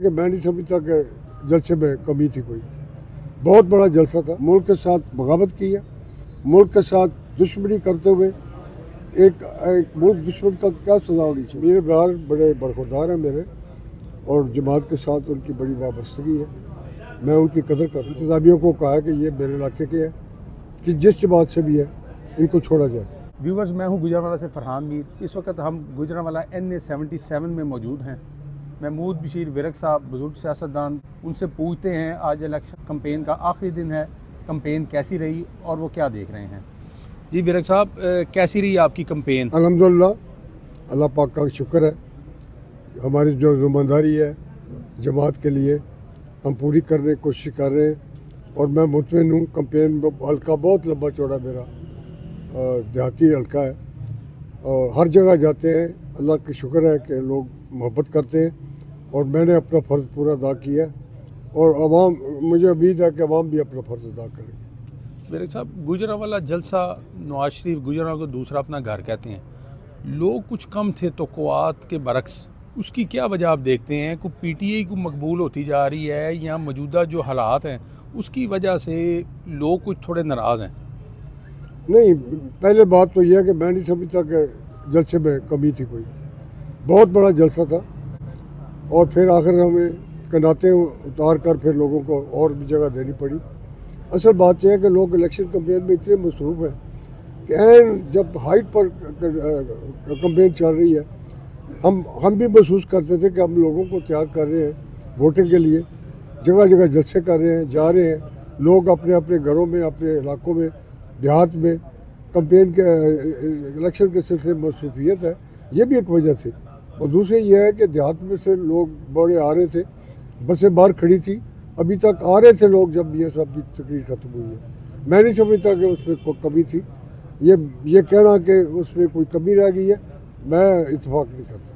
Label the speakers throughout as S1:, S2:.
S1: کہ میں نہیں سمجھتا کہ جلسے میں کمی تھی کوئی. بہت بڑا جلسہ تھا. ملک کے ساتھ بغاوت کی ہے, ملک کے ساتھ دشمنی کرتے ہوئے ایک ملک دشمن کا کیا سزا ہونی چاہیے. میرے برادر بڑے برخوردار ہیں میرے, اور جماعت کے ساتھ ان کی بڑی وابستگی ہے. میں ان کی قدر کرتا ہوں. انتظامیہ کو کہا ہے کہ یہ میرے علاقے کے ہیں, کہ جس جماعت سے بھی ہے ان کو چھوڑا جائے.
S2: ویورز, میں ہوں گجرانوالہ سے فرحان میر. اس وقت ہم گجرانوالہ NA-77 میں موجود ہیں. محمود بشیر ورک صاحب بزرگ سیاستدان, ان سے پوچھتے ہیں آج الیکشن کمپین کا آخری دن ہے, کمپین کیسی رہی اور وہ کیا دیکھ رہے ہیں. جی ورک صاحب, کیسی رہی آپ کی کمپین؟
S1: الحمدللہ, اللہ پاک کا شکر ہے. ہماری جو ذمہ داری ہے جماعت کے لیے ہم پوری کرنے کی کوشش کر رہے ہیں, اور میں مطمئن ہوں. کمپین حلقہ بہت لمبا چوڑا میرا دیہاتی حلقہ ہے, اور ہر جگہ جاتے ہیں. اللہ کا شکر ہے کہ لوگ محبت کرتے ہیں, اور میں نے اپنا فرض پورا ادا کیا ہے, اور عوام, مجھے امید ہے کہ عوام بھی اپنا فرض ادا کرے.
S2: ورک صاحب, گجرانوالہ جلسہ نواز شریف گجرانوالہ کو دوسرا اپنا گھر کہتے ہیں. لوگ کچھ کم تھے توقعات کے برعکس, اس کی کیا وجہ آپ دیکھتے ہیں؟ کو PTI کو مقبول ہوتی جا رہی ہے, یا موجودہ جو حالات ہیں اس کی وجہ سے لوگ کچھ تھوڑے ناراض ہیں؟
S1: نہیں, پہلے بات تو یہ ہے کہ میں نہیں سمجھتا کہ جلسے میں کمی تھی کوئی. بہت بڑا جلسہ تھا, اور پھر آخر ہمیں کناتے اتار کر پھر لوگوں کو اور بھی جگہ دینی پڑی. اصل بات یہ ہے کہ لوگ الیکشن کمپین میں اتنے مصروف ہیں کہ جب ہائٹ پر کمپین چل رہی ہے, ہم بھی محسوس کرتے تھے کہ ہم لوگوں کو تیار کر رہے ہیں ووٹنگ کے لیے. جگہ جگہ جلسے کر رہے ہیں, جا رہے ہیں لوگ اپنے اپنے گھروں میں, اپنے علاقوں میں, دیہات میں. کمپین کے الیکشن کے سلسلے میں مصروفیت ہے, یہ بھی ایک وجہ تھی. اور دوسری یہ ہے کہ دیہات میں سے لوگ بڑے آ رہے تھے, بسیں باہر کھڑی تھی, ابھی تک آ رہے تھے لوگ جب یہ سب تقریر ختم ہوئی ہے. میں نہیں سمجھتا کہ اس میں کوئی کمی تھی. یہ کہنا کہ اس میں کوئی کمی رہ گئی ہے, میں اتفاق نہیں کرتا.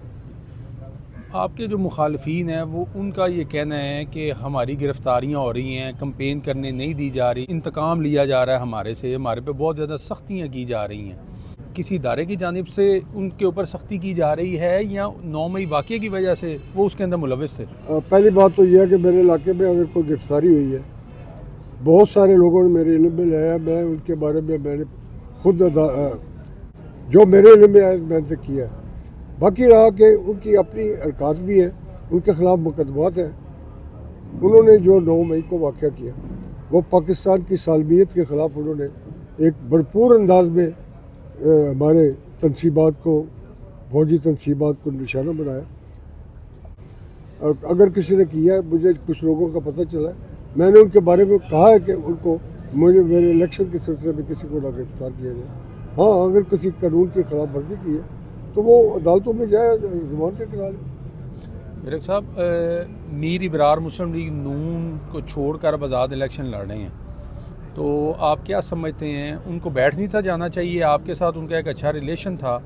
S2: آپ کے جو مخالفین ہیں وہ ان کا یہ کہنا ہے کہ ہماری گرفتاریاں ہو رہی ہیں, کمپین کرنے نہیں دی جا رہی, انتقام لیا جا رہا ہے ہمارے سے, ہمارے پہ بہت زیادہ سختیاں کی جا رہی ہیں. کسی ادارے کی جانب سے ان کے اوپر سختی کی جا رہی ہے, یا 9 مئی واقعے کی وجہ سے وہ اس کے اندر ملوث تھے؟
S1: پہلی بات تو یہ ہے کہ میرے علاقے میں اگر کوئی گرفتاری ہوئی ہے, بہت سارے لوگوں نے میرے علم میں لایا, میں ان کے بارے میں نے خود جو میرے علم میں آیا میں نے کیا ہے. باقی رہا کہ ان کی اپنی حرکات بھی ہیں, ان کے خلاف مقدمات ہیں. انہوں نے جو 9 مئی کو واقعہ کیا وہ پاکستان کی سالمیت کے خلاف انہوں نے ایک بھرپور انداز میں ہمارے تنصیبات کو, فوجی تنصیبات کو نشانہ بنایا. اور اگر کسی نے کیا ہے, مجھے کچھ لوگوں کا پتہ چلا ہے, میں نے ان کے بارے میں کہا ہے کہ ان کو میرے الیکشن کے سلسلے میں کسی کو نہ گرفتار کیا جائے. ہاں, اگر کسی قانون کی خلاف ورزی کی ہے تو وہ عدالتوں میں جائے, زبان سے کرا لے.
S2: ورک صاحب, میر ابرار مسلم لیگ نون کو چھوڑ کر اب آزاد الیکشن لڑ رہے ہیں, تو آپ کیا سمجھتے ہیں ان کو بیٹھ نہیں تھا جانا چاہیے؟ آپ کے ساتھ ان کا ایک اچھا ریلیشن تھا,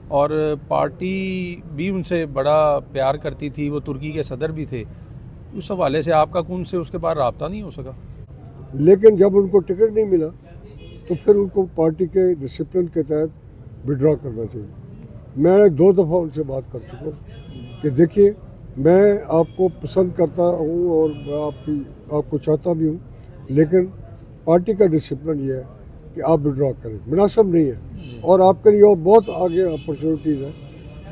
S2: اور پارٹی بھی ان سے بڑا پیار کرتی تھی, وہ ترکی کے صدر بھی تھے. اس حوالے سے آپ کا ان سے اس کے بعد رابطہ نہیں ہو سکا؟
S1: لیکن جب ان کو ٹکٹ نہیں ملا تو پھر ان کو پارٹی کے ڈسپلن کے تحت وڈرا کرنا چاہیے. میں نے 2 دفعہ ان سے بات کر چکا ہوں کہ دیکھیے, میں آپ کو پسند کرتا ہوں اور میں آپ کو چاہتا بھی ہوں, لیکن پارٹی کا ڈسپلن یہ ہے کہ آپ وڈرا کریں, مناسب نہیں ہے, اور آپ کے لیے اور بہت آگے اپرچونیٹیز ہیں.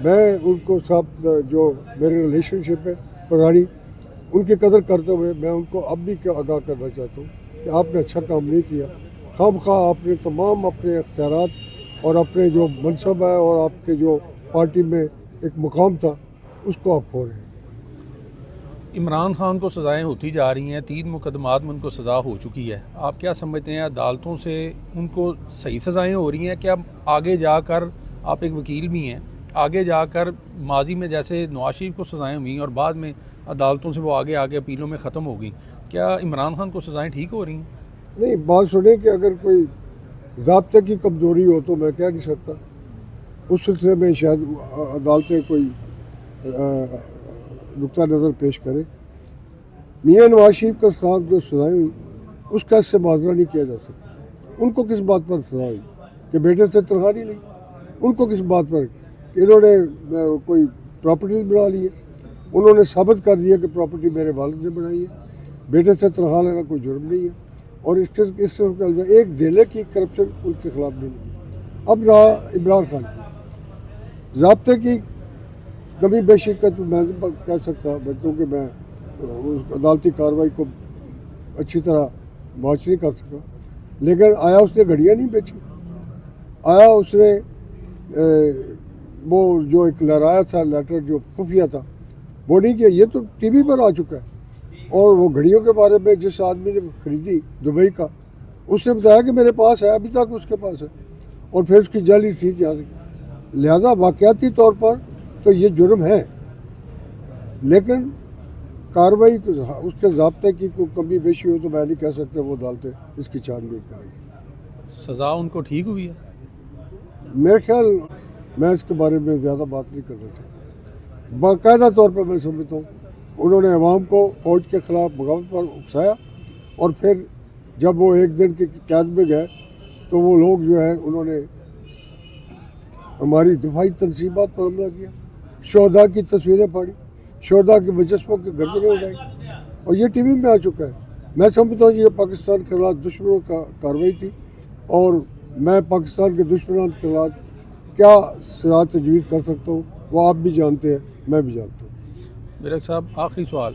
S1: میں ان کو صاحب جو میرے ریلیشن شپ ہے پرانی, ان کی قدر کرتے ہوئے میں ان کو اب بھی آگاہ کرنا چاہتا ہوں کہ آپ نے اچھا کام نہیں کیا. خواہ آپ نے تمام اپنے اختیارات اور اپنے جو منصب ہے اور آپ کے جو پارٹی میں ایک مقام تھا, اس کو آپ کھو رہے ہیں.
S2: عمران خان کو سزائیں ہوتی جا رہی ہیں, 3 مقدمات میں ان کو سزا ہو چکی ہے. آپ کیا سمجھتے ہیں عدالتوں سے ان کو صحیح سزائیں ہو رہی ہیں؟ کیا آگے جا کر, آپ ایک وکیل بھی ہیں, آگے جا کر ماضی میں جیسے نواز شریف کو سزائیں ہوئیں اور بعد میں عدالتوں سے وہ آگے اپیلوں میں ختم ہو گئیں, کیا عمران خان کو سزائیں ٹھیک ہو رہی ہیں؟
S1: نہیں, بات سنیں کہ اگر کوئی ضابطے کی کمزوری ہو تو میں کہہ نہیں سکتا. اس سلسلے میں شاید عدالتیں کوئی نقطہ نظر پیش کرے. میاں نواز شریف کے خلاف جو سزائیں ہوئی اس کا اس سے معاذرہ نہیں کیا جا سکتا. ان کو کس بات پر سزا ہوئی کہ بیٹے سے تنخواہ نہیں لی؟ ان کو کس بات پر کہ انہوں نے کوئی پراپرٹیز بنا لی ہے؟ انہوں نے ثابت کر دیا کہ پراپرٹی میرے والد نے بنائی ہے، بیٹے سے تنخواہ لینا کوئی جرم نہیں ہے، اور اس طرح کا ایک ضلع کی کرپشن ان کے خلاف نہیں لگی۔ اب رہا عمران خان کی ضابطے کی کمی بیشی کا تو میں نہیں کہہ سکتا، کیونکہ میں اس عدالتی کارروائی کو اچھی طرح واچ نہیں کر سکا، لیکن آیا اس نے گھڑیاں نہیں بیچی، آیا اس نے وہ جو ایک لہرایا تھا لیٹر جو خفیہ تھا وہ نہیں کیا، یہ تو ٹی وی پر آ چکا ہے۔ اور وہ گھڑیوں کے بارے میں جس آدمی نے خریدی دبئی کا، اس نے بتایا کہ میرے پاس ہے، ابھی تک اس کے پاس ہے، اور پھر اس کی جعلی رسید یہاں سے، لہذا واقعاتی طور پر تو یہ جرم ہے، لیکن کارروائی اس کے ضابطے کی کوئی کمی بیشی ہو تو میں نہیں کہہ سکتا وہ عدالتیں اس کی چھان بین کریں گی۔
S2: سزا ان کو ٹھیک ہوئی ہے؟
S1: میرے خیال میں اس کے بارے میں زیادہ بات نہیں کرنا چاہتا، باقاعدہ طور پر میں سمجھتا ہوں انہوں نے عوام کو فوج کے خلاف بغاوت پر اکسایا، اور پھر جب وہ ایک دن کی قید میں گئے تو وہ لوگ جو ہے انہوں نے ہماری دفاعی تنصیبات پر حملہ کیا، شہداء کی تصویریں پاڑی، شہداء کے مجسموں کے گردنیں اڑائی، اور یہ ٹی وی میں آ چکا ہے۔ میں سمجھتا ہوں یہ پاکستان کے خلاف دشمنوں کا کارروائی تھی، اور میں پاکستان کے دشمنان کے خلاف کیا سزا تجویز کر سکتا ہوں وہ آپ بھی جانتے ہیں، میں بھی جانتا ہوں۔
S2: میرک صاحب آخری سوال،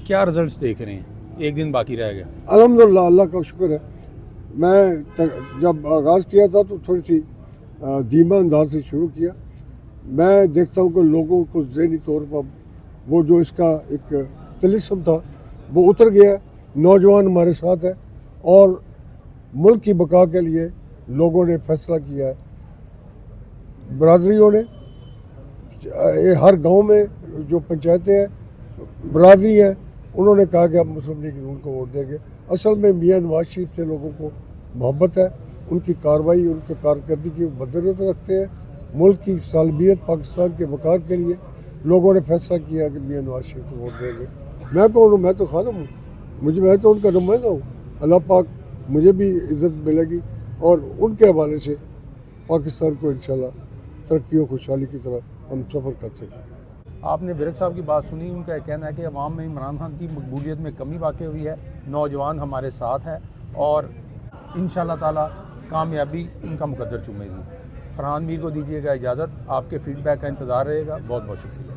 S2: کیا رزلٹس دیکھ رہے ہیں؟ ایک دن باقی رہ گیا۔
S1: الحمدللہ اللہ کا شکر ہے، میں جب آغاز کیا تھا تو تھوڑی سی دھیما انداز سے شروع کیا، میں دیکھتا ہوں کہ لوگوں کو ذہنی طور پر وہ جو اس کا ایک طلسم تھا وہ اتر گیا ہے، نوجوان ہمارے ساتھ ہے، اور ملک کی بقا کے لیے لوگوں نے فیصلہ کیا ہے، برادریوں نے، ہر گاؤں میں جو پنچایتیں ہیں برادری ہیں، انہوں نے کہا کہ ہم مسلم لیگ نون کو ووٹ دیں گے۔ اصل میں میاں نواز شریف سے لوگوں کو محبت ہے، ان کی کارروائی، ان کی کارکردگی مد نظر رکھتے ہیں، ملک کی سالمیت پاکستان کے وقار کے لیے لوگوں نے فیصلہ کیا کہ میاں نواز شریف کو ووٹ دیں گے۔ میں کون ہوں؟ میں تو خادم ہوں، میں تو ان کا نمائندہ ہوں، اللہ پاک مجھے بھی عزت ملے گی، اور ان کے حوالے سے پاکستان کو انشاءاللہ ترقی و خوشحالی کی طرف ہم سفر کر سکیں گے۔
S2: آپ نے برق صاحب کی بات سنی، ان کا یہ کہنا ہے کہ عوام میں عمران خان کی مقبولیت میں کمی واقع ہوئی ہے، نوجوان ہمارے ساتھ ہے، اور انشاءاللہ تعالی کامیابی ان کا مقدر چومے گی۔ فرحان میر کو دیجیے گا اجازت، آپ کے فیڈ بیک کا انتظار رہے گا، بہت بہت شکریہ۔